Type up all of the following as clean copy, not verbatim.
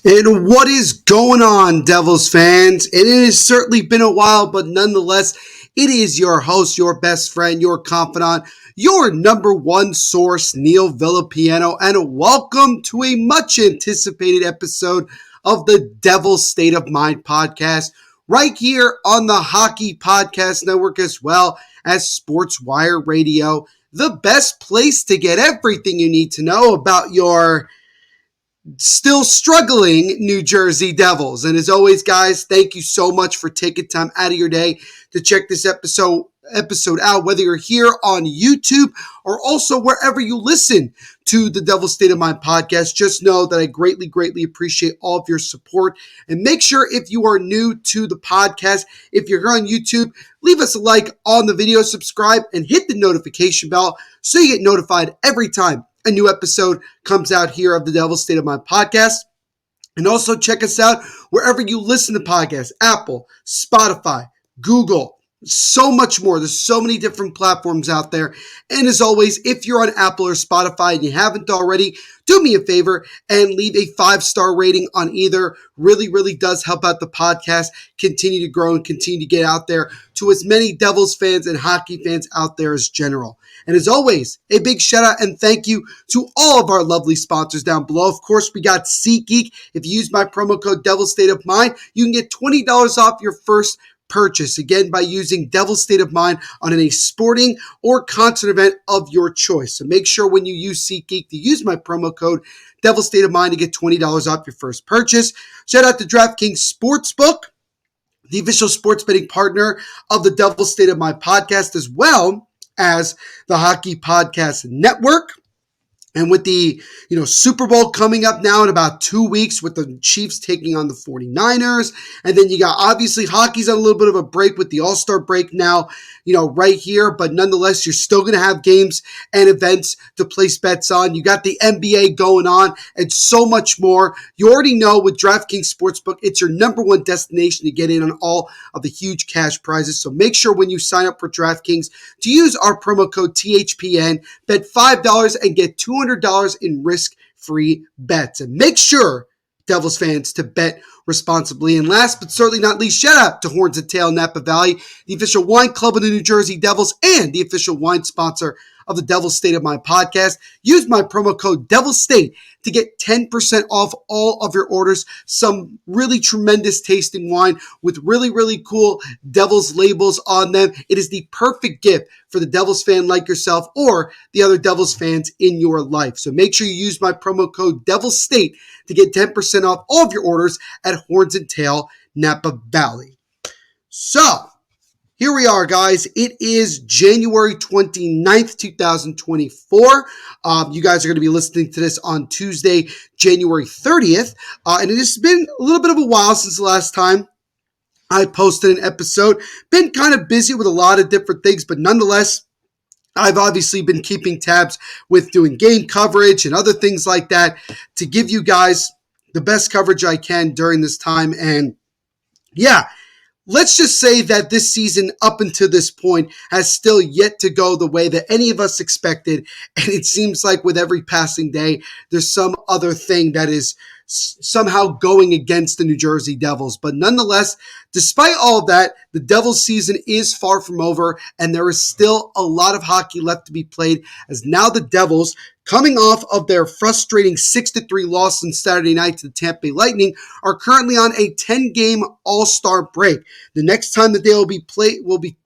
And what is going on, Devils fans? It has certainly been a while, but nonetheless, it is your host, your best friend, your confidant, your number one source, Neil Villapiano, and welcome to a much anticipated episode of the Devil's State of Mind podcast, right here on the Hockey Podcast Network, as well as Sports Wire Radio, the best place to get everything you need to know about your still struggling New Jersey Devils. And as always, guys, thank you so much for taking time out of your day to check this episode out, whether you're here on YouTube or also wherever you listen to the Devil's State of Mind podcast. Just know that I greatly appreciate all of your support. And make sure, if you are new to the podcast, if you're here on YouTube, leave us a like on the video, subscribe, and hit the notification bell so you get notified every time a new episode comes out here of the Devil's State of Mind podcast. And also check us out wherever you listen to podcasts: Apple, Spotify, Google, so much more. There's so many different platforms out there. And as always, if you're on Apple or Spotify and you haven't already, do me a favor and leave a 5-star rating on either. Really does help out the podcast continue to grow and continue to get out there to as many Devils fans and hockey fans out there as general. And as always, a big shout out and thank you to all of our lovely sponsors down below. Of course, we got SeatGeek. If you use my promo code Devil's State of Mind, you can get $20 off your first purchase, again, by using Devil's State of Mind on any sporting or concert event of your choice. So make sure when you use SeatGeek to use my promo code Devil's State of Mind to get $20 off your first purchase. Shout out to DraftKings Sportsbook, the official sports betting partner of the Devil's State of Mind podcast, as well as the Hockey Podcast Network. And with the Super Bowl coming up now in about 2 weeks, with the Chiefs taking on the 49ers, and then you got, obviously, hockey's on a little bit of a break with the All-Star break now, right here, but nonetheless, you're still going to have games and events to place bets on. You got the NBA going on and so much more. You already know with DraftKings Sportsbook, it's your number one destination to get in on all of the huge cash prizes. So make sure when you sign up for DraftKings to use our promo code THPN, bet $5 and get $200 in risk-free bets. And make sure, Devils fans, to bet responsibly. And last but certainly not least, shout out to Horns and Tail Napa Valley, the official wine club of the New Jersey Devils and the official wine sponsor of the Devil's State of Mind podcast. Use my promo code Devil's State to get 10% off all of your orders. Some really tremendous tasting wine with really cool Devils labels on them. It is the perfect gift for the Devils fan like yourself or the other Devils fans in your life. So make sure you use my promo code Devil's State to get 10% off all of your orders at Horns and Tail Napa Valley. So here we are, guys. It is January 29th, 2024. You guys are going to be listening to this on Tuesday, January 30th. And it has been a little bit of a while since the last time I posted an episode. Been kind of busy with a lot of different things, but nonetheless, I've obviously been keeping tabs with doing game coverage and other things like that to give you guys the best coverage I can during this time. And yeah, let's just say that this season up until this point has still yet to go the way that any of us expected. And it seems like with every passing day, there's some other thing that is somehow going against the New Jersey Devils. But nonetheless, despite all of that, the Devils season is far from over, and there is still a lot of hockey left to be played, as now the Devils, coming off of their frustrating 6-3 loss on Saturday night to the Tampa Bay Lightning, are currently on a 10-game All-Star break. The next time that they will be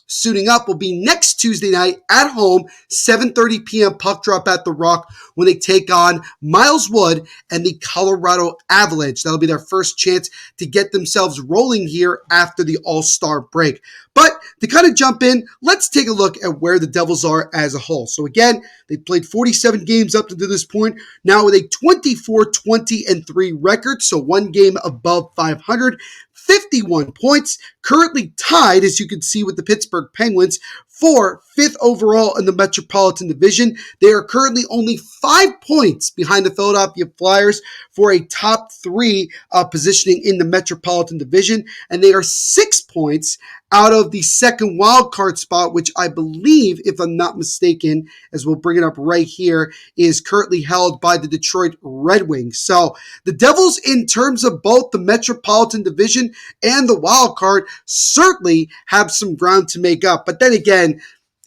suiting up will be next Tuesday night at home, 7:30 p.m. puck drop at the Rock, when they take on Miles Wood and the Colorado Avalanche. That'll be their first chance to get themselves rolling here after the All-Star break. But to kind of jump in, let's take a look at where the Devils are as a whole. So again, they played 47 games up to this point, now with a 24-20-3 record, so one game above 500. 51 points, currently tied, as you can see, with the Pittsburgh Penguins for 5th overall in the Metropolitan Division. They are currently only 5 points behind the Philadelphia Flyers for a top 3 positioning in the Metropolitan Division, and they are 6 points out of the second wild card spot, which I believe, if I'm not mistaken, as we'll bring it up right here, is currently held by the Detroit Red Wings. So the Devils, in terms of both the Metropolitan Division and the wild card, certainly have some ground to make up. But then again,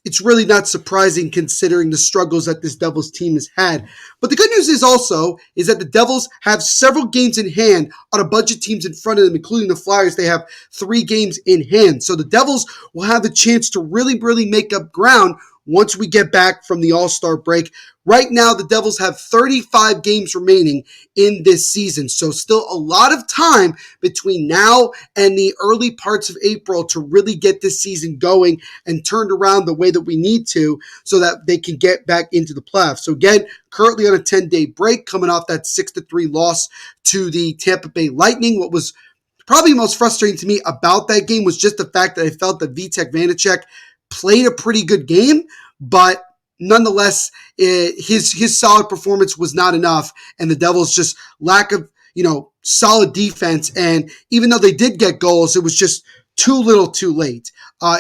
it's really not surprising considering the struggles that this Devils team has had. But the good news is that the Devils have several games in hand on a bunch of teams in front of them, including the Flyers. They have 3 games in hand. So the Devils will have the chance to really, really make up ground once we get back from the All-Star break. Right now, the Devils have 35 games remaining in this season. So still a lot of time between now and the early parts of April to really get this season going and turned around the way that we need to so that they can get back into the playoffs. So again, currently on a 10-day break, coming off that 6-3 loss to the Tampa Bay Lightning. What was probably most frustrating to me about that game was just the fact that I felt that Vitek Vanacek played a pretty good game, but nonetheless, his solid performance was not enough, and the Devils just lack of solid defense. And even though they did get goals, it was just too little, too late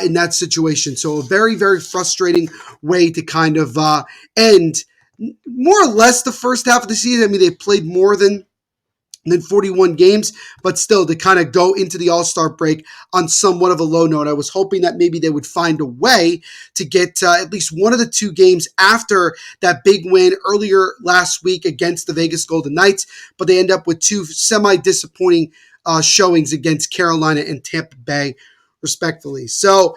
in that situation. So a very, very frustrating way to kind of end more or less the first half of the season. I mean, they played more than 41 games, but still to kind of go into the All-Star break on somewhat of a low note. I was hoping that maybe they would find a way to get at least one of the 2 games after that big win earlier last week against the Vegas Golden Knights, but they end up with 2 semi-disappointing showings against Carolina and Tampa Bay, respectively. So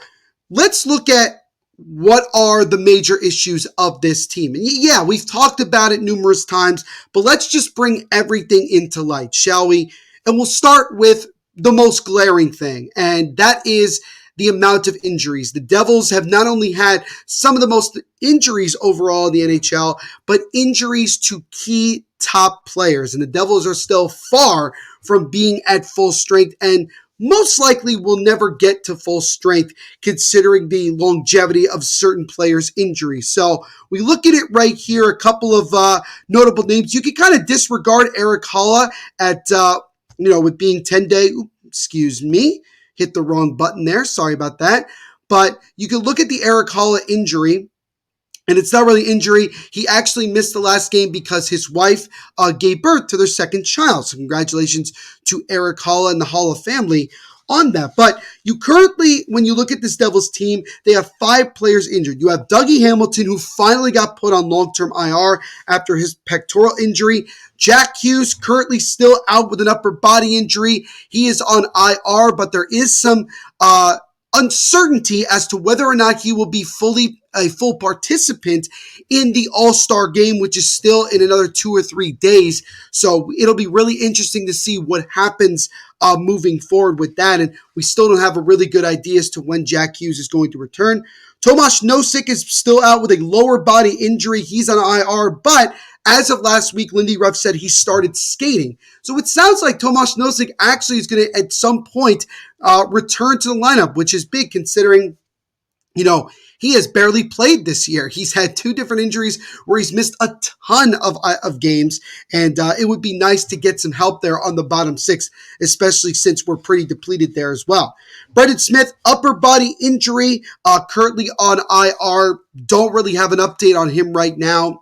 let's look at what are the major issues of this team. And yeah, we've talked about it numerous times, but let's just bring everything into light, shall we? And we'll start with the most glaring thing, and that is the amount of injuries. The Devils have not only had some of the most injuries overall in the NHL, but injuries to key top players. And the Devils are still far from being at full strength, and most likely will never get to full strength considering the longevity of certain players' injuries. So we look at it right here, a couple of notable names. You can kind of disregard Erik Haula at, with being 10-day, excuse me, hit the wrong button there. Sorry about that. But you can look at the Erik Haula injury. And it's not really injury. He actually missed the last game because his wife gave birth to their second child. So congratulations to Erik Haula and the Haula family on that. But you currently, when you look at this Devils team, they have 5 players injured. You have Dougie Hamilton, who finally got put on long-term IR after his pectoral injury. Jack Hughes currently still out with an upper body injury. He is on IR, but there is some uncertainty as to whether or not he will be a full participant in the All-Star game, which is still in another 2 or 3 days. So it'll be really interesting to see what happens moving forward with that. And we still don't have a really good idea as to when Jack Hughes is going to return. Tomas Nosek is still out with a lower body injury. He's on IR, but as of last week, Lindy Ruff said he started skating. So it sounds like Tomas Nosek actually is going to, at some point, return to the lineup, which is big considering, he has barely played this year. He's had 2 different injuries where he's missed a ton of games, and it would be nice to get some help there on the bottom 6, especially since we're pretty depleted there as well. Brendan Smith, upper body injury, currently on IR. Don't really have an update on him right now.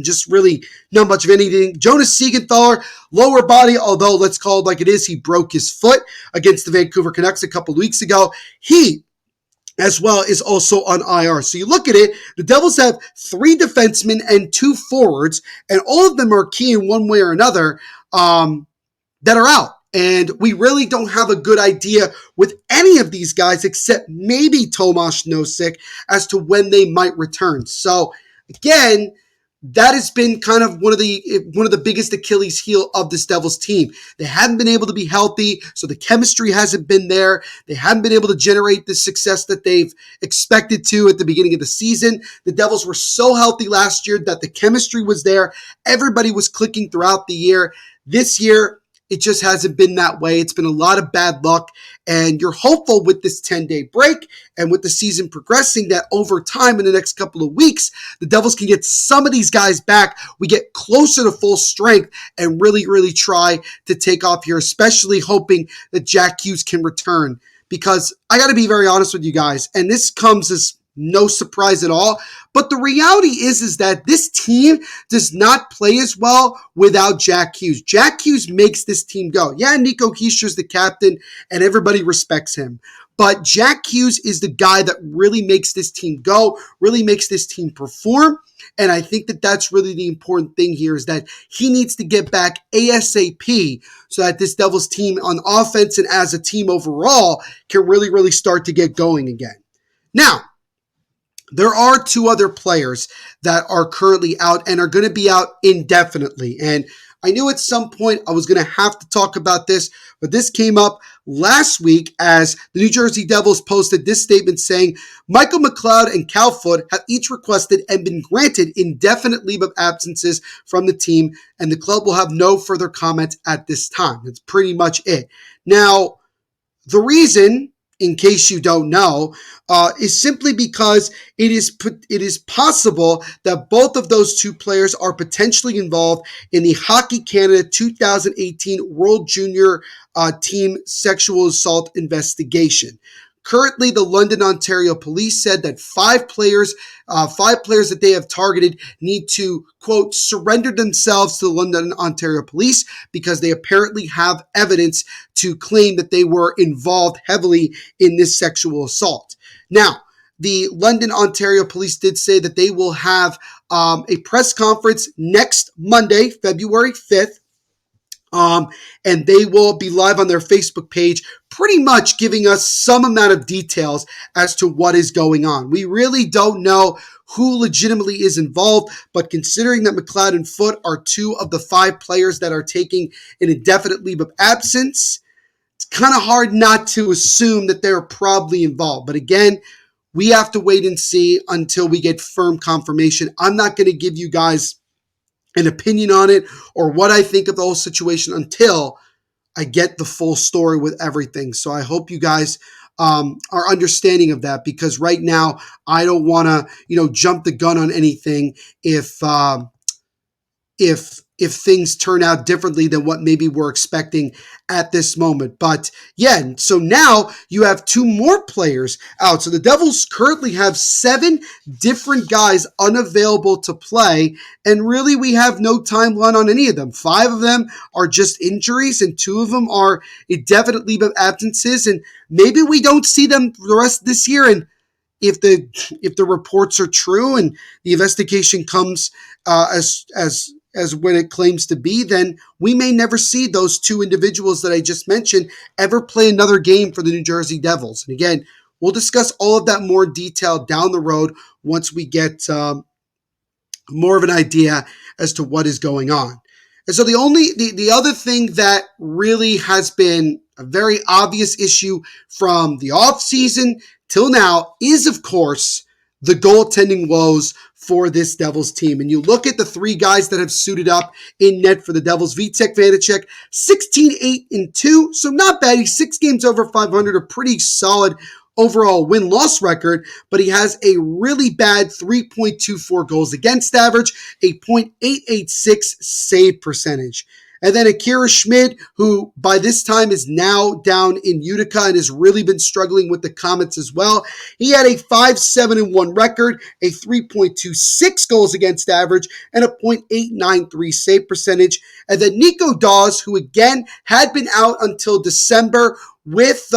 Just really not much of anything. Jonas Siegenthaler, lower body, although let's call it like it is, he broke his foot against the Vancouver Canucks a couple of weeks ago. He, as well, is also on IR. So you look at it, the Devils have 3 defensemen and 2 forwards, and all of them are key in one way or another that are out. And we really don't have a good idea with any of these guys except maybe Tomas Nosek as to when they might return. So again, that has been kind of one of the biggest Achilles heel of this Devils team. They haven't been able to be healthy, so the chemistry hasn't been there. They haven't been able to generate the success that they've expected to at the beginning of the season. The Devils were so healthy last year that the chemistry was there. Everybody was clicking throughout the year. This year, it just hasn't been that way. It's been a lot of bad luck, and you're hopeful with this 10-day break and with the season progressing that over time in the next couple of weeks, the Devils can get some of these guys back. We get closer to full strength and really, really try to take off here, especially hoping that Jack Hughes can return. Because I got to be very honest with you guys, and this comes as no surprise at all. But the reality is that this team does not play as well without Jack Hughes. Jack Hughes makes this team go. Yeah, Nico Hischier's the captain, and everybody respects him. But Jack Hughes is the guy that really makes this team go, really makes this team perform. And I think that that's really the important thing here is that he needs to get back ASAP so that this Devils team on offense and as a team overall can really, really start to get going again. Now, there are two other players that are currently out and are going to be out indefinitely. And I knew at some point I was going to have to talk about this, but this came up last week as the New Jersey Devils posted this statement saying Michael McLeod and Cal Foote have each requested and been granted indefinite leave of absences from the team, and the club will have no further comment at this time. That's pretty much it. Now, the reason, in case you don't know, is simply because it is possible that both of those two players are potentially involved in the Hockey Canada 2018 World Junior Team sexual assault investigation. Currently, the London, Ontario police said that five players that they have targeted need to, quote, surrender themselves to the London, Ontario police because they apparently have evidence to claim that they were involved heavily in this sexual assault. Now, the London, Ontario police did say that they will have a press conference next Monday, February 5th. And they will be live on their Facebook page, pretty much giving us some amount of details as to what is going on. We really don't know who legitimately is involved, but considering that McLeod and Foote are two of the five players that are taking an indefinite leave of absence, it's kind of hard not to assume that they're probably involved. But again, we have to wait and see until we get firm confirmation. I'm not going to give you guys an opinion on it or what I think of the whole situation until I get the full story with everything. So I hope you guys are understanding of that, because right now I don't want to, jump the gun on anything if things turn out differently than what maybe we're expecting at this moment. But yeah, so now you have two more players out. So the Devils currently have 7 different guys unavailable to play, and really we have no timeline on any of them. 5 of them are just injuries, and 2 of them are indefinite leave of absences, and maybe we don't see them for the rest of this year. And if the reports are true and the investigation comes as what it claims to be, then we may never see those 2 individuals that I just mentioned ever play another game for the New Jersey Devils. And again, we'll discuss all of that more in detail down the road once we get more of an idea as to what is going on. And so the other thing that really has been a very obvious issue from the offseason till now is, of course, the goaltending woes for this Devils team. And you look at the 3 guys that have suited up in net for the Devils. Vitek Vanacek, 16-8-2, so not bad. He's 6 games over 500, a pretty solid overall win-loss record, but he has a really bad 3.24 goals against average, a .886 save percentage. And then Akira Schmid, who by this time is now down in Utica and has really been struggling with the Comets as well. He had a 5-7-1 record, a 3.26 goals against average, and a .893 save percentage. And then Nico Daws, who again had been out until December with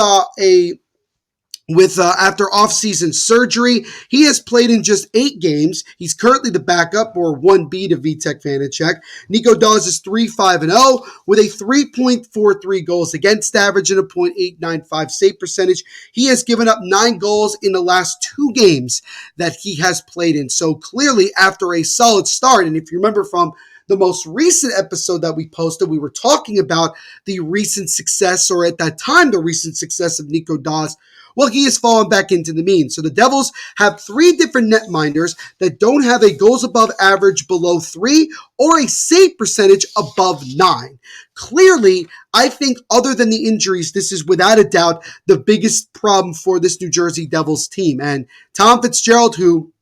after offseason surgery. He has played in just 8 games. He's currently the backup, or 1B to Vitek Vanacek. Nico Daws is 3-5-0 with a 3.43 goals against average and a .895 save percentage. He has given up 9 goals in the last 2 games that he has played in. So clearly, after a solid start, and if you remember from the most recent episode that we posted, we were talking about the recent success, or at that time, the recent success of Nico Daws. Well, he has fallen back into the mean. So the Devils have 3 different netminders that don't have a goals above average below 3 or a save percentage above 9. Clearly, I think other than the injuries, this is without a doubt the biggest problem for this New Jersey Devils team. And Tom Fitzgerald, who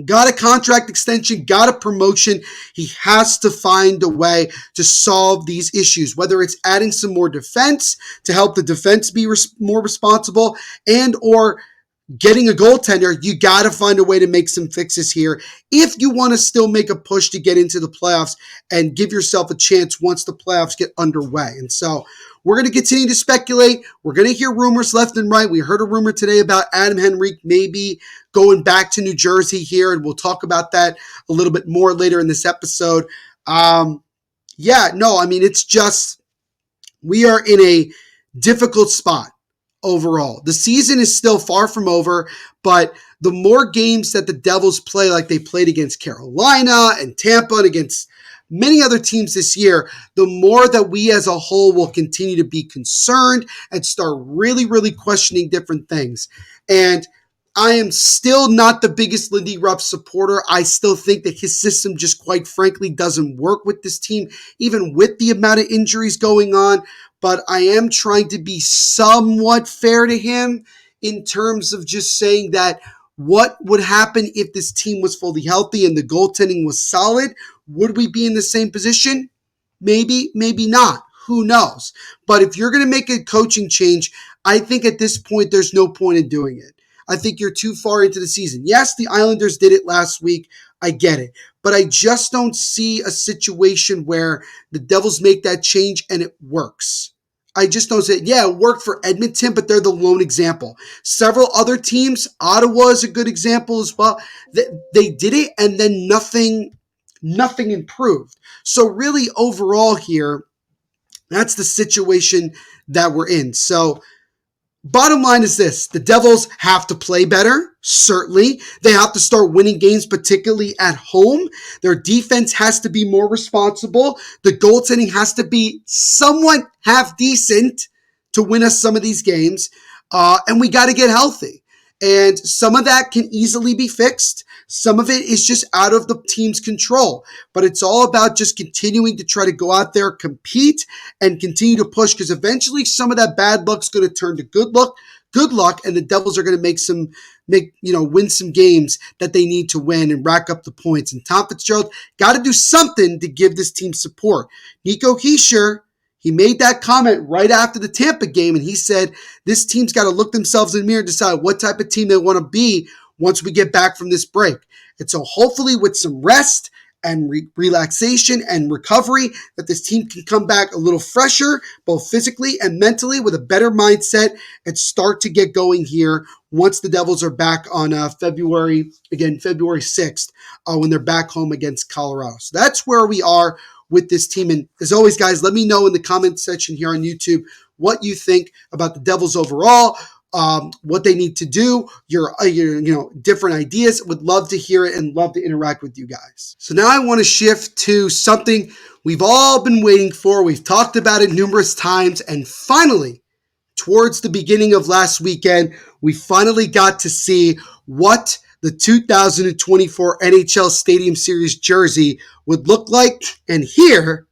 got a contract extension, got a promotion. He has to find a way to solve these issues, whether it's adding some more defense to help the defense be more responsible, and or getting a goaltender. You got to find a way to make some fixes here if you want to still make a push to get into the playoffs and give yourself a chance once the playoffs get underway. And so we're going to continue to speculate. We're going to hear rumors left and right. We heard a rumor today about Adam Henrique maybe going back to New Jersey here, and we'll talk about that a little bit more later in this episode. It's just we are in a difficult spot overall. The season is still far from over, but the more games that the Devils play, like they played against Carolina and Tampa and against many other teams this year, the more that we as a whole will continue to be concerned and start really, really questioning different things. And I am still not the biggest Lindy Ruff supporter. I still think that his system just quite frankly doesn't work with this team, even with the amount of injuries going on. But I am trying to be somewhat fair to him in terms of just saying that what would happen if this team was fully healthy and the goaltending was solid? Would we be in the same position? Maybe, maybe not. Who knows? But if you're going to make a coaching change, I think at this point, there's no point in doing it. I think you're too far into the season. Yes, the Islanders did it last week. I get it. But I just don't see a situation where the Devils make that change and it works. I just don't say, yeah, it worked for Edmonton, but they're the lone example. Several other teams, Ottawa is a good example as well. They did it and then nothing improved. So really overall here, that's the situation that we're in. So bottom line is this: the Devils have to play better, certainly. They have to start winning games, particularly at home. Their defense has to be more responsible. The goaltending has to be somewhat half decent to win us some of these games. And we got to get healthy. And some of that can easily be fixed. Some of it is just out of the team's control. But it's all about just continuing to try to go out there, compete, and continue to push, because eventually some of that bad luck's going to turn to good luck, and the Devils are going to win some games that they need to win and rack up the points. And Tom Fitzgerald got to do something to give this team support. Nico Hischier, he made that comment right after the Tampa game, and he said this team's got to look themselves in the mirror and decide what type of team they want to be once we get back from this break. And so hopefully with some rest and relaxation and recovery, that this team can come back a little fresher, both physically and mentally, with a better mindset, and start to get going here once the Devils are back on February 6th, when they're back home against Colorado. So that's where we are with this team. And as always, guys, let me know in the comment section here on YouTube what you think about the Devils overall, what they need to do, your different ideas. Would love to hear it and love to interact with you guys. So now I want to shift to something we've all been waiting for. We've talked about it numerous times, and finally, towards the beginning of last weekend, we finally got to see what the 2024 NHL Stadium Series jersey would look like. And here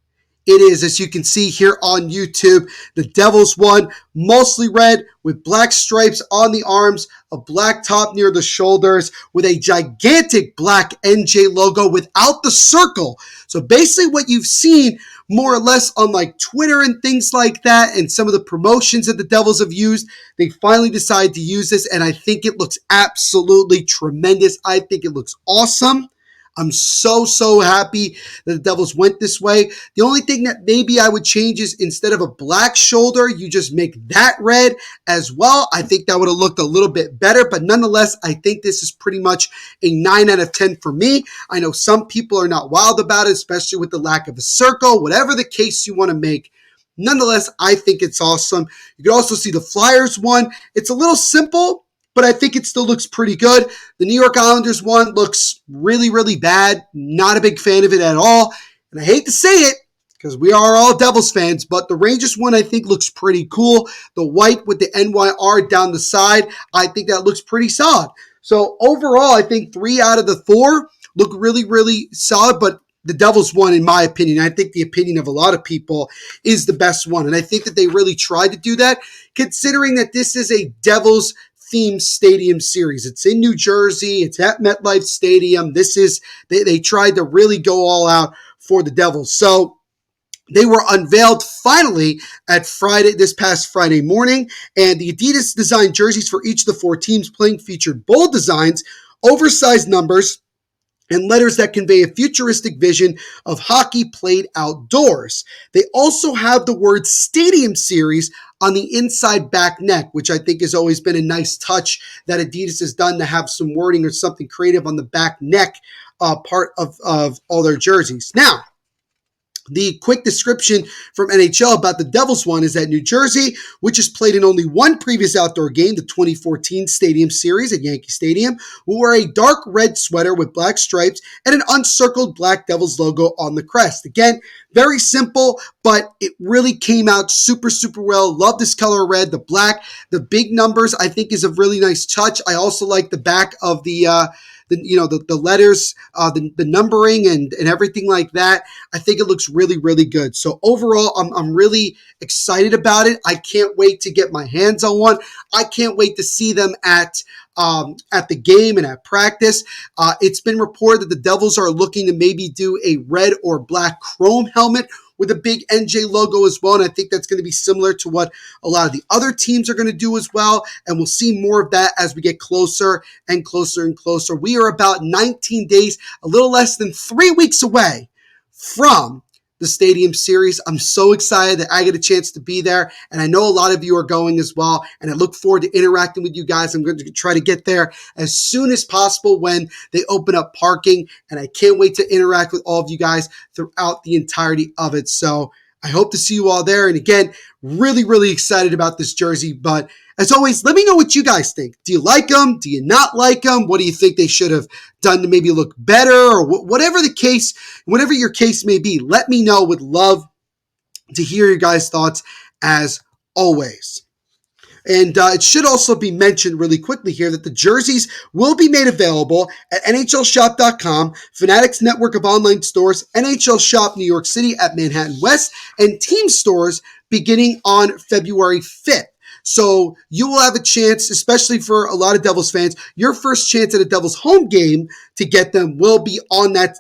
it is, as you can see here on YouTube. The Devils won, mostly red with black stripes on the arms, a black top near the shoulders with a gigantic black NJ logo without the circle. So basically what you've seen more or less on like Twitter and things like that, and some of the promotions that the Devils have used, they finally decided to use this, and I think it looks absolutely tremendous. I think it looks awesome. I'm so happy that the Devils went this way. The only thing that maybe I would change is instead of a black shoulder, you just make that red as well. I think that would have looked a little bit better, but nonetheless, I think this is pretty much a 9 out of 10 for me. I know some people are not wild about it, especially with the lack of a circle, whatever the case you want to make. Nonetheless, I think it's awesome. You can also see the Flyers one. It's a little simple, but I think it still looks pretty good. The New York Islanders one looks really bad. Not a big fan of it at all. And I hate to say it, because we are all Devils fans, but the Rangers one I think looks pretty cool. The white with the NYR down the side, I think that looks pretty solid. So overall, I think 3 out of the 4 look really, really solid, but the Devils one, in my opinion, I think the opinion of a lot of people, is the best one. And I think that they really tried to do that, considering that this is a Devils themed stadium series. It's in New Jersey. It's at MetLife Stadium. They tried to really go all out for the Devils. So they were unveiled finally at this past Friday morning, and the Adidas designed jerseys for each of the 4 teams playing featured bold designs, oversized numbers, and letters that convey a futuristic vision of hockey played outdoors. They also have the word Stadium Series on the inside back neck, which I think has always been a nice touch that Adidas has done to have some wording or something creative on the back neck part of all their jerseys. Now, the quick description from NHL about the Devils one is that New Jersey, which has played in only one previous outdoor game, the 2014 Stadium Series at Yankee Stadium, will wear a dark red sweater with black stripes and an uncircled black Devils logo on the crest. Again, very simple, but it really came out super, super well. Love this color red, the black, the big numbers I think is a really nice touch. I also like the back of the letters, the numbering and everything like that. I think it looks really, really good. So overall, I'm really excited about it. I can't wait to get my hands on one. I can't wait to see them at the game and at practice. It's been reported that the Devils are looking to maybe do a red or black chrome helmet with a big NJ logo as well. And I think that's going to be similar to what a lot of the other teams are going to do as well. And we'll see more of that as we get closer and closer and closer. We are about 19 days, a little less than 3 weeks away from the Stadium Series. I'm so excited that I get a chance to be there, and I know a lot of you are going as well, and I look forward to interacting with you guys. I'm going to try to get there as soon as possible when they open up parking, and I can't wait to interact with all of you guys throughout the entirety of it. So I hope to see you all there, and again, really, really excited about this jersey, but as always, let me know what you guys think. Do you like them? Do you not like them? What do you think they should have done to maybe look better, or whatever the case, whatever your case may be? Let me know. Would love to hear your guys' thoughts as always. And it should also be mentioned really quickly here that the jerseys will be made available at NHLShop.com, Fanatics network of online stores, NHL Shop New York City at Manhattan West, and team stores beginning on February 5th. So you will have a chance, especially for a lot of Devils fans, your first chance at a Devils home game to get them will be on that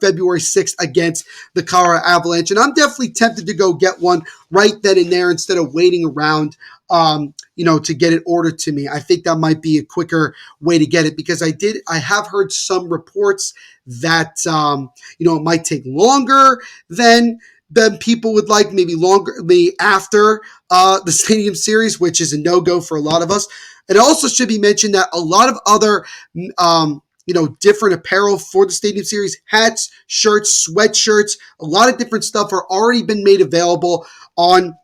February 6th against the Colorado Avalanche. And I'm definitely tempted to go get one right then and there instead of waiting around to get it ordered to me. I think that might be a quicker way to get it, because I have heard some reports that, it might take longer than people would like, maybe after the Stadium Series, which is a no-go for a lot of us. It also should be mentioned that a lot of other, different apparel for the Stadium Series, hats, shirts, sweatshirts, a lot of different stuff are already been made available on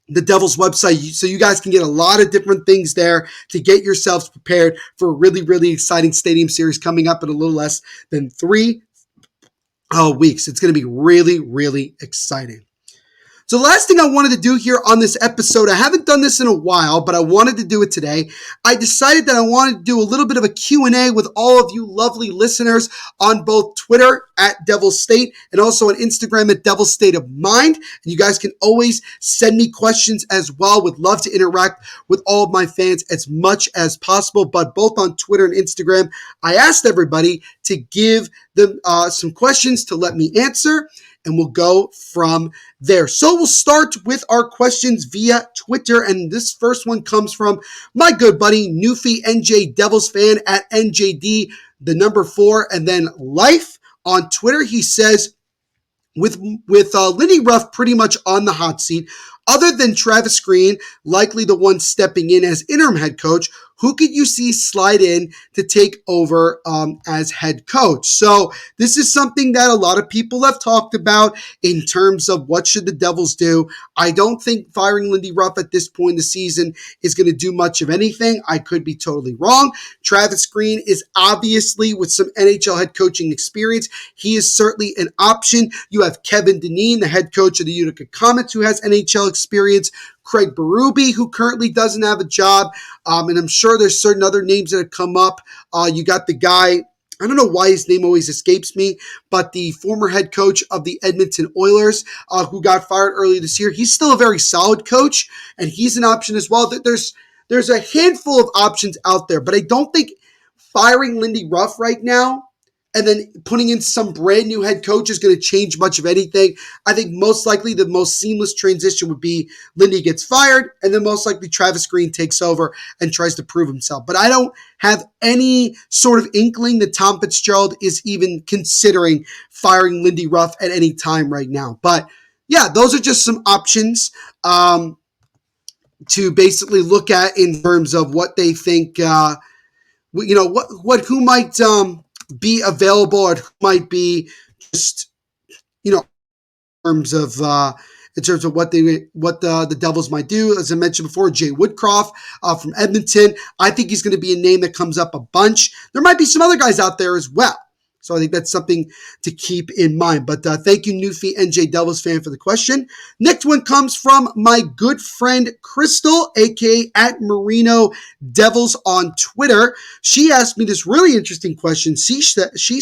the Devils website. So you guys can get a lot of different things there to get yourselves prepared for a really, really exciting Stadium Series coming up in a little less than 3 weeks. It's going to be really, really exciting. So the last thing I wanted to do here on this episode, I haven't done this in a while, but I wanted to do it today. I decided that I wanted to do a little bit of a Q&A with all of you lovely listeners on both Twitter at Devils State and also on Instagram at Devils State of Mind. And you guys can always send me questions as well. Would love to interact with all of my fans as much as possible, but both on Twitter and Instagram, I asked everybody to give them some questions to let me answer, and we'll go from there. So we'll start with our questions via Twitter, and this first one comes from my good buddy, Newfie NJ Devils fan at NJD, the number 4, and then Life on Twitter. He says, with Lindy Ruff pretty much on the hot seat, other than Travis Green, likely the one stepping in as interim head coach, who could you see slide in to take over as head coach? So this is something that a lot of people have talked about in terms of what should the Devils do. I don't think firing Lindy Ruff at this point in the season is going to do much of anything. I could be totally wrong. Travis Green is obviously, with some NHL head coaching experience, he is certainly an option. You have Kevin Dineen, the head coach of the Utica Comets, who has NHL experience. Craig Berube, who currently doesn't have a job. And I'm sure there's certain other names that have come up. You got the guy, I don't know why his name always escapes me, but the former head coach of the Edmonton Oilers, who got fired earlier this year. He's still a very solid coach, and he's an option as well. There's a handful of options out there, but I don't think firing Lindy Ruff right now and then putting in some brand new head coach is going to change much of anything. I think most likely the most seamless transition would be Lindy gets fired, and then most likely Travis Green takes over and tries to prove himself. But I don't have any sort of inkling that Tom Fitzgerald is even considering firing Lindy Ruff at any time right now. But yeah, those are just some options to basically look at in terms of what they think, who might be available or who might be just, in terms of what the Devils might do. As I mentioned before, Jay Woodcroft from Edmonton. I think he's going to be a name that comes up a bunch. There might be some other guys out there as well. So I think that's something to keep in mind. But thank you, Newfie NJ Devils fan, for the question. Next one comes from my good friend Crystal, aka at Marino Devils on Twitter. She asked me this really interesting question. She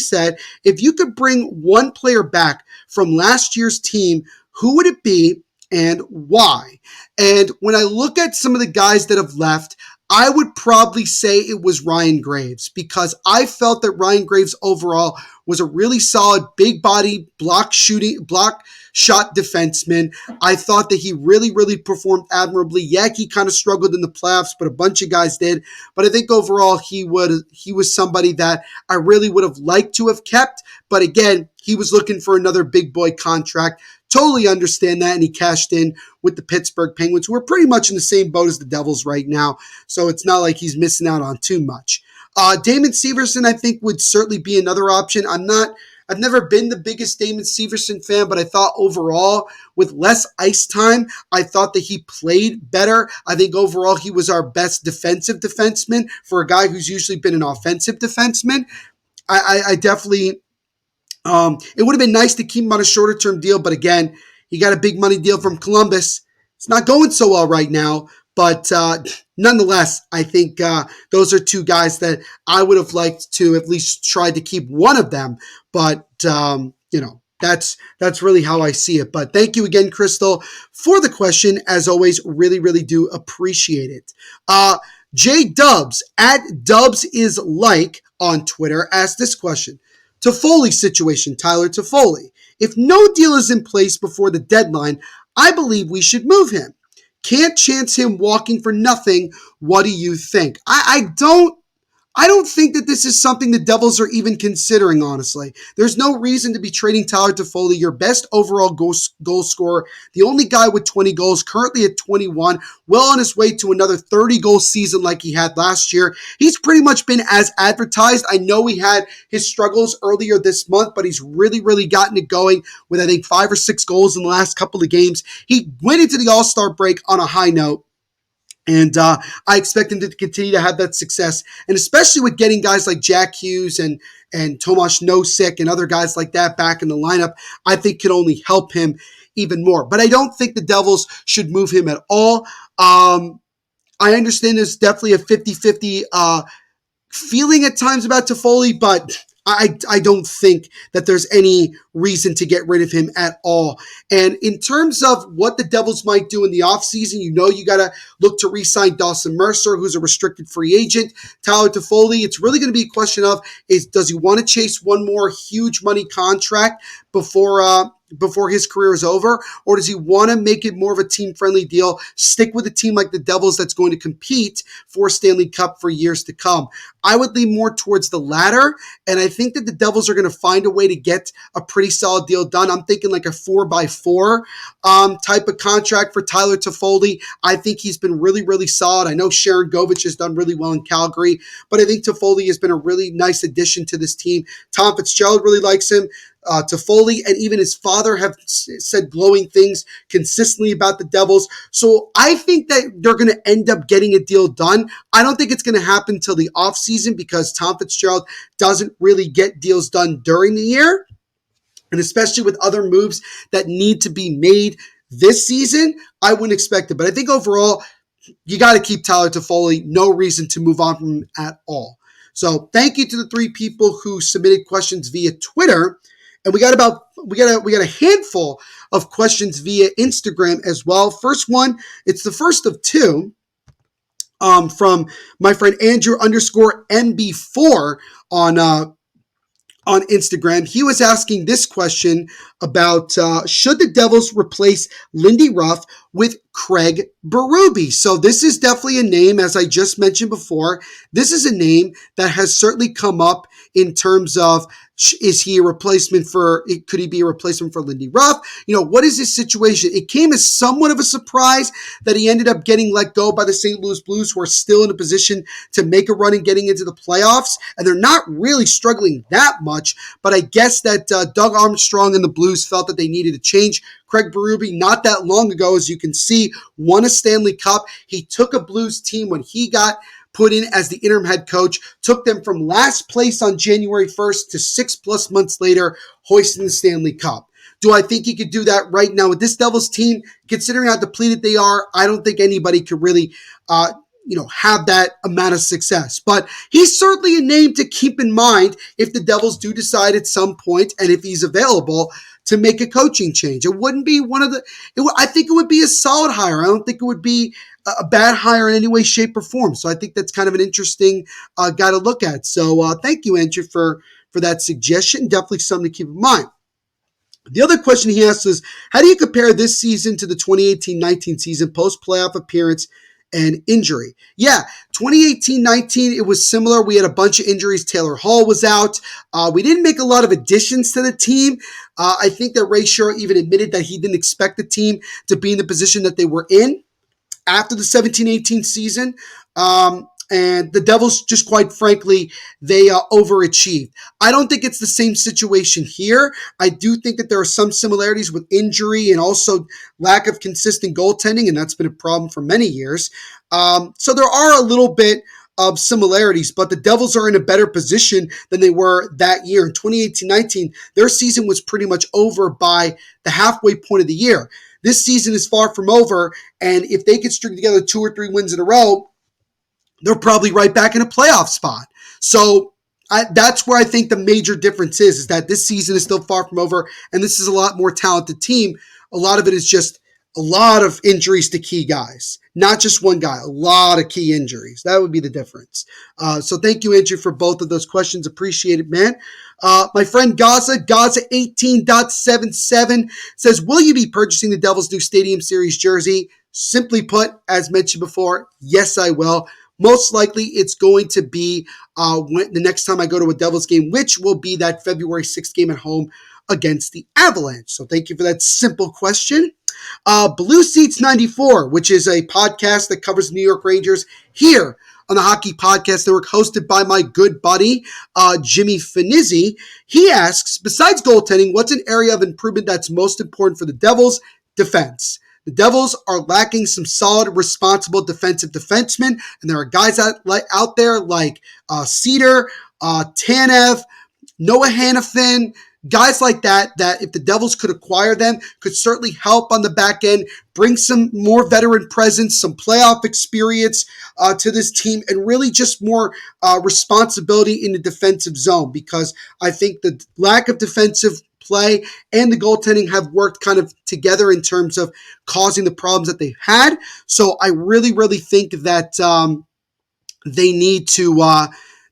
said, if you could bring one player back from last year's team, who would it be and why? And when I look at some of the guys that have left, I would probably say it was Ryan Graves, because I felt that Ryan Graves overall was a really solid, big body, block shot defenseman. I thought that he really, really performed admirably. Yeah, he kind of struggled in the playoffs, but a bunch of guys did. But I think overall he was somebody that I really would have liked to have kept. But again, he was looking for another big boy contract. Totally understand that, and he cashed in with the Pittsburgh Penguins, who are pretty much in the same boat as the Devils right now, so it's not like he's missing out on too much. Damon Severson, I think, would certainly be another option. I've never been the biggest Damon Severson fan, but I thought overall, with less ice time, I thought that he played better. I think overall he was our best defensive defenseman for a guy who's usually been an offensive defenseman. I definitely... it would have been nice to keep him on a shorter term deal, but again, he got a big money deal from Columbus. It's not going so well right now, but nonetheless, I think those are two guys that I would have liked to at least try to keep one of them, but that's really how I see it. But thank you again, Crystal, for the question. As always, really, really do appreciate it. J Dubs at Dubs is like on Twitter asked this question. Toffoli situation, Tyler Toffoli. If no deal is in place before the deadline, I believe we should move him. Can't chance him walking for nothing. What do you think? I don't think that this is something the Devils are even considering, honestly. There's no reason to be trading Tyler Toffoli, your best overall goal scorer, the only guy with 20 goals, currently at 21, well on his way to another 30-goal season like he had last year. He's pretty much been as advertised. I know he had his struggles earlier this month, but he's really, really gotten it going with, I think, 5 or 6 goals in the last couple of games. He went into the All-Star break on a high note. And I expect him to continue to have that success. And especially with getting guys like Jack Hughes and Tomasz Nosek and other guys like that back in the lineup, I think could only help him even more. But I don't think the Devils should move him at all. I understand there's definitely a 50-50 feeling at times about Toffoli, but I don't think that there's any reason to get rid of him at all. And in terms of what the Devils might do in the offseason, you got to look to re-sign Dawson Mercer, who's a restricted free agent. Tyler Toffoli, it's really going to be a question of, does he want to chase one more huge money contract before his career is over, or does he want to make it more of a team-friendly deal, stick with a team like the Devils that's going to compete for Stanley Cup for years to come? I would lean more towards the latter, and I think that the Devils are going to find a way to get a pretty solid deal done. I'm thinking like a 4x4 type of contract for Tyler Toffoli. I think he's been really, really solid. I know Sharon Govich has done really well in Calgary, but I think Toffoli has been a really nice addition to this team. Tom Fitzgerald really likes him. Toffoli and even his father have said glowing things consistently about the Devils. So I think that they're going to end up getting a deal done. I don't think it's going to happen until the offseason because Tom Fitzgerald doesn't really get deals done during the year. And especially with other moves that need to be made this season, I wouldn't expect it. But I think overall, you got to keep Tyler Toffoli. No reason to move on from him at all. So thank you to the 3 people who submitted questions via Twitter. And we got a handful of questions via Instagram as well. First one, it's the first of 2 from my friend Andrew _MB4 on Instagram. He was asking this question about should the Devils replace Lindy Ruff with Craig Berube? So this is definitely a name, as I just mentioned before. This is a name that has certainly come up in terms of could he be a replacement for Lindy Ruff? What is his situation? It came as somewhat of a surprise that he ended up getting let go by the St. Louis Blues, who are still in a position to make a run and getting into the playoffs. And they're not really struggling that much, but I guess that Doug Armstrong and the Blues felt that they needed to change. Craig Berube, not that long ago, as you can see, won a Stanley Cup. He took a Blues team when he got put in as the interim head coach, took them from last place on January 1st to 6+ months later, hoisting the Stanley Cup. Do I think he could do that right now with this Devils team? Considering how depleted they are, I don't think anybody could really have that amount of success. But he's certainly a name to keep in mind if the Devils do decide at some point, and if he's available, to make a coaching change. It wouldn't be I think it would be a solid hire. I don't think it would be a bad hire in any way, shape, or form. So I think that's kind of an interesting guy to look at. So thank you, Andrew, for that suggestion. Definitely something to keep in mind. The other question he asked is, how do you compare this season to the 2018-19 season, post-playoff appearance and injury? Yeah, 2018-19, it was similar. We had a bunch of injuries. Taylor Hall was out. We didn't make a lot of additions to the team. I think that Ray Shero even admitted that he didn't expect the team to be in the position that they were in after the 17-18 season. And the Devils, just quite frankly, they overachieved. I don't think it's the same situation here. I do think that there are some similarities with injury and also lack of consistent goaltending, and that's been a problem for many years. So there are a little bit of similarities, but the Devils are in a better position than they were that year. In 2018-19, their season was pretty much over by the halfway point of the year. This season is far from over, and if they could string together 2 or 3 wins in a row, they're probably right back in a playoff spot. So that's where I think the major difference is that this season is still far from over, and this is a lot more talented team. A lot of it is just a lot of injuries to key guys. Not just one guy, a lot of key injuries. That would be the difference. So thank you, Andrew, for both of those questions. Appreciate it, man. My friend Gaza18.77 says, will you be purchasing the Devils' new Stadium Series jersey? Simply put, as mentioned before, yes, I will. Most likely it's going to be the next time I go to a Devils game, which will be that February 6th game at home against the Avalanche. So thank you for that simple question. Blue Seats 94, which is a podcast that covers New York Rangers here on the Hockey Podcast Network, hosted by my good buddy, Jimmy Finizzi. He asks, besides goaltending, what's an area of improvement that's most important for the Devils? Defense. The Devils are lacking some solid, responsible defensive defensemen, and there are guys out there like Cedar, Tanev, Noah Hannafin, guys like that if the Devils could acquire them, could certainly help on the back end, bring some more veteran presence, some playoff experience to this team, and really just more responsibility in the defensive zone, because I think the lack of defensive play and the goaltending have worked kind of together in terms of causing the problems that they've had. So I really, really think that they need to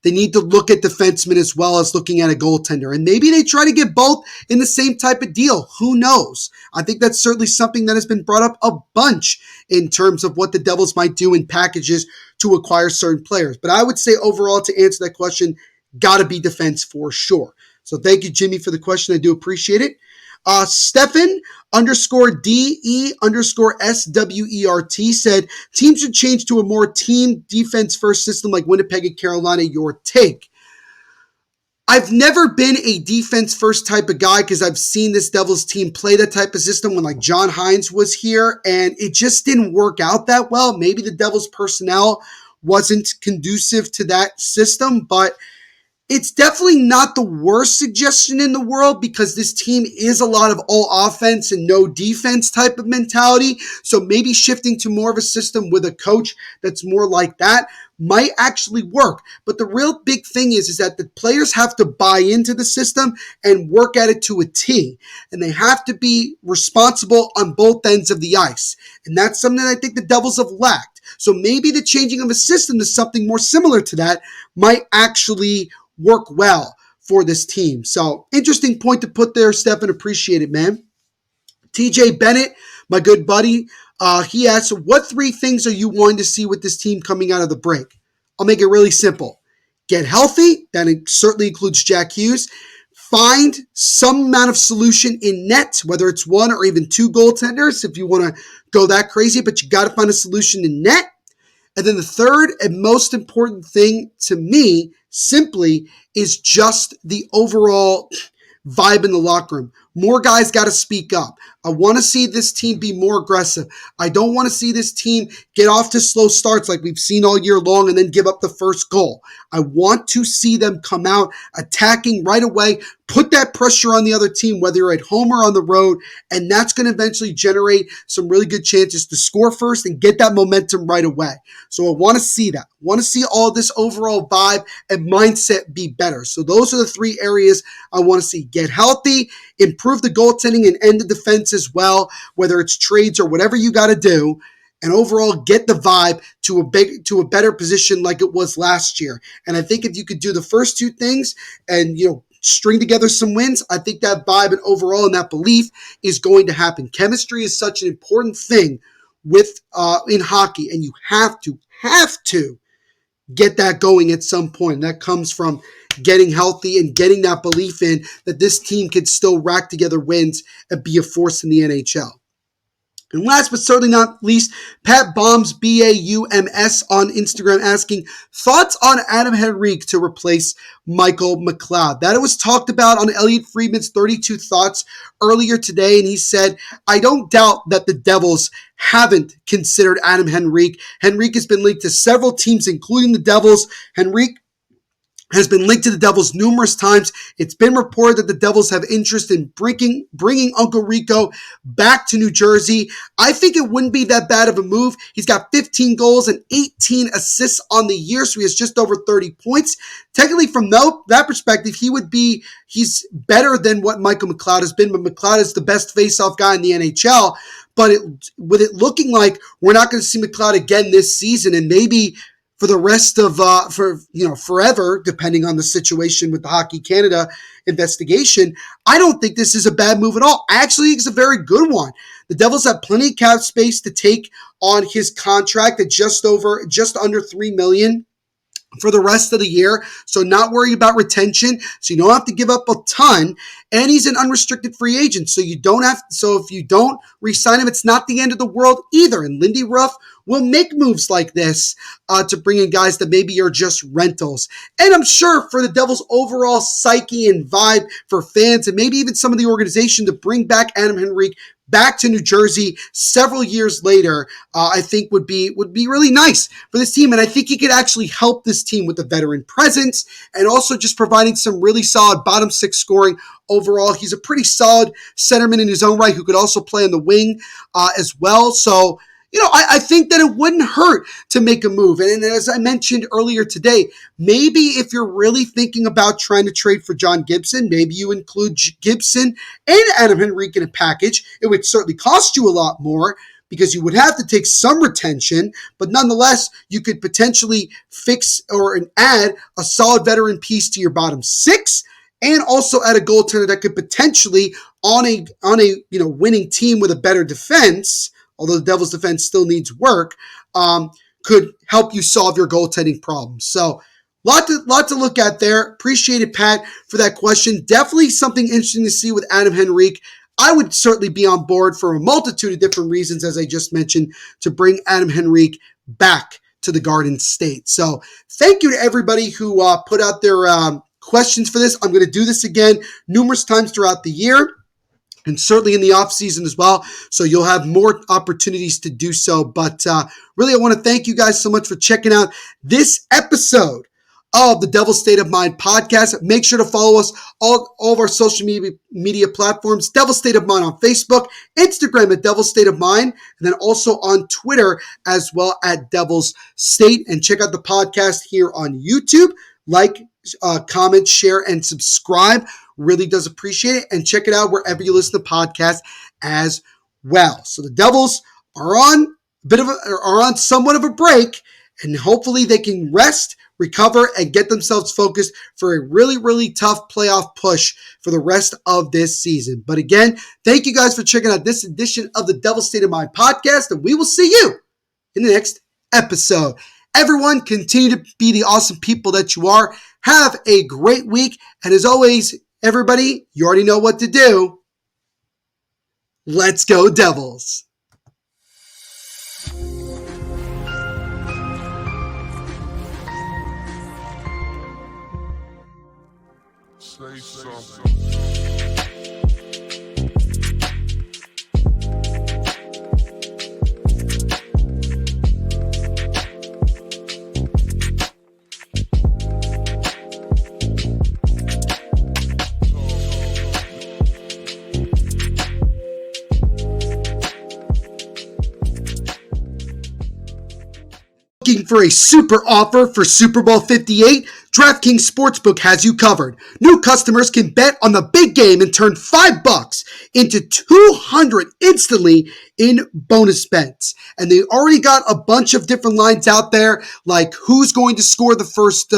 they need to look at defensemen as well as looking at a goaltender. And maybe they try to get both in the same type of deal. Who knows? I think that's certainly something that has been brought up a bunch in terms of what the Devils might do in packages to acquire certain players. But I would say overall, to answer that question, got to be defense for sure. So thank you, Jimmy, for the question. I do appreciate it. Stefan _DE_SWERT said, teams should change to a more team defense first system like Winnipeg and Carolina. Your take? I've never been a defense first type of guy because I've seen this Devils team play that type of system when like John Hines was here, and it just didn't work out that well. Maybe the Devils personnel wasn't conducive to that system, but it's definitely not the worst suggestion in the world because this team is a lot of all offense and no defense type of mentality. So maybe shifting to more of a system with a coach that's more like that might actually work. But the real big thing is that the players have to buy into the system and work at it to a T. And they have to be responsible on both ends of the ice. And that's something that I think the Devils have lacked. So maybe the changing of a system to something more similar to that might actually work well for this team. So interesting point to put there, Stefan. Appreciate it, man. TJ Bennett, my good buddy, he asked, what 3 things are you wanting to see with this team coming out of the break? I'll make it really simple. Get healthy. That certainly includes Jack Hughes. Find some amount of solution in net, whether it's 1 or even 2 goaltenders if you want to go that crazy, but you got to find a solution in net. And then the third and most important thing to me simply is just the overall vibe in the locker room. More guys got to speak up. I want to see this team be more aggressive. I don't want to see this team get off to slow starts like we've seen all year long and then give up the first goal. I want to see them come out attacking right away, put that pressure on the other team, whether you're at home or on the road, and that's going to eventually generate some really good chances to score first and get that momentum right away. So I want to see that. I want to see all this overall vibe and mindset be better. So those are the 3 areas I want to see. Get healthy, improve the goaltending and end the defense as well, whether it's trades or whatever you got to do, and overall get the vibe to a better position like it was last year. And I think if you could do the first 2 things and string together some wins, I think that vibe and overall and that belief is going to happen. Chemistry is such an important thing with in hockey, and you have to get that going at some point. That comes from getting healthy and getting that belief in that this team could still rack together wins and be a force in the NHL. And last but certainly not least, Pat Bombs, BAUMS on Instagram asking, thoughts on Adam Henrique to replace Michael McLeod? That was talked about on Elliot Friedman's 32 Thoughts earlier today, and he said, I don't doubt that the Devils haven't considered Adam Henrique. Henrique has been linked to several teams, including the Devils. Henrique has been linked to the Devils numerous times. It's been reported that the Devils have interest in bringing Uncle Rico back to New Jersey. I think it wouldn't be that bad of a move. He's got 15 goals and 18 assists on the year, so he has just over 30 points. Technically, from that perspective, he's better than what Michael McLeod has been, but McLeod is the best face-off guy in the NHL. But with it looking like we're not going to see McLeod again this season, and maybe for the rest of, forever, depending on the situation with the Hockey Canada investigation, I don't think this is a bad move at all. I actually think it's a very good one. The Devils have plenty of cap space to take on his contract at just under $3 million for the rest of the year. So not worried about retention. So you don't have to give up a ton. And he's an unrestricted free agent. So if you don't re-sign him, it's not the end of the world either. And Lindy Ruff will make moves like this to bring in guys that maybe are just rentals. And I'm sure for the Devils' overall psyche and vibe for fans and maybe even some of the organization to bring back Adam Henrique back to New Jersey several years later, I think would be really nice for this team. And I think he could actually help this team with the veteran presence and also just providing some really solid bottom 6 scoring overall. He's a pretty solid centerman in his own right who could also play on the wing as well. So, I think that it wouldn't hurt to make a move. And as I mentioned earlier today, maybe if you're really thinking about trying to trade for John Gibson, maybe you include Gibson and Adam Henrique in a package. It would certainly cost you a lot more, because you would have to take some retention, but nonetheless, you could potentially fix or add a solid veteran piece to your bottom six, and also add a goaltender that could potentially on a winning team with a better defense, although the Devils' defense still needs work, could help you solve your goaltending problems. So, lot to look at there. Appreciate it, Pat, for that question. Definitely something interesting to see with Adam Henrique. I would certainly be on board for a multitude of different reasons, as I just mentioned, to bring Adam Henrique back to the Garden State. So thank you to everybody who put out their questions for this. I'm going to do this again numerous times throughout the year, and certainly in the off season as well. So you'll have more opportunities to do so. But really, I want to thank you guys so much for checking out this episode of the Devil's State of Mind podcast. Make sure to follow us all of our social media platforms. Devil's State of Mind on Facebook, Instagram at Devil's State of Mind, and then also on Twitter as well at Devil's State. And check out the podcast here on YouTube. Like, comment, share, and subscribe. Really does appreciate it. And check it out wherever you listen to podcasts as well. So the Devils are on somewhat of a break, and hopefully they can rest, recover, and get themselves focused for a really, really tough playoff push for the rest of this season. But again, thank you guys for checking out this edition of the Devil's State of Mind podcast, and we will see you in the next episode. Everyone, continue to be the awesome people that you are. Have a great week. And as always, everybody, you already know what to do. Let's go, Devils. Say something. Looking for a super offer for Super Bowl 58? DraftKings Sportsbook has you covered. New customers can bet on the big game and turn $5 into $200 instantly in bonus bets. And they already got a bunch of different lines out there, like who's going to score the first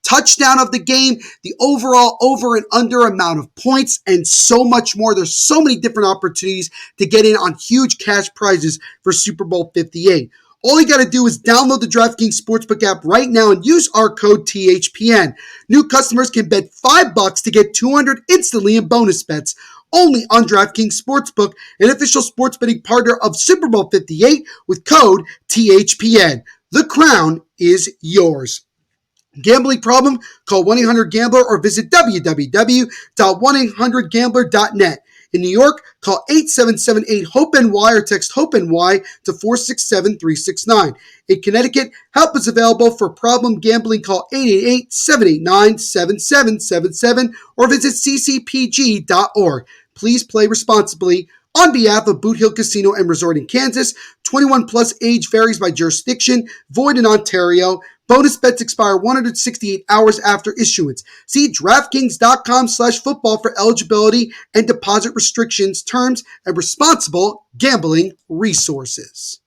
touchdown of the game, the overall over and under amount of points, and so much more. There's so many different opportunities to get in on huge cash prizes for Super Bowl 58. All you got to do is download the DraftKings Sportsbook app right now and use our code THPN. New customers can bet $5 to get $200 instantly in bonus bets only on DraftKings Sportsbook, an official sports betting partner of Super Bowl 58 with code THPN. The crown is yours. Gambling problem? Call 1-800-GAMBLER or visit www.1800gambler.net. In New York, call 877-8-HOPE-NY or text HOPE-NY to 467-369. In Connecticut, help is available for problem gambling. Call 888-789-7777 or visit ccpg.org. Please play responsibly. On behalf of Boot Hill Casino and Resort in Kansas, 21 plus age varies by jurisdiction, void in Ontario. Bonus bets expire 168 hours after issuance. See DraftKings.com/football for eligibility and deposit restrictions, terms, and responsible gambling resources.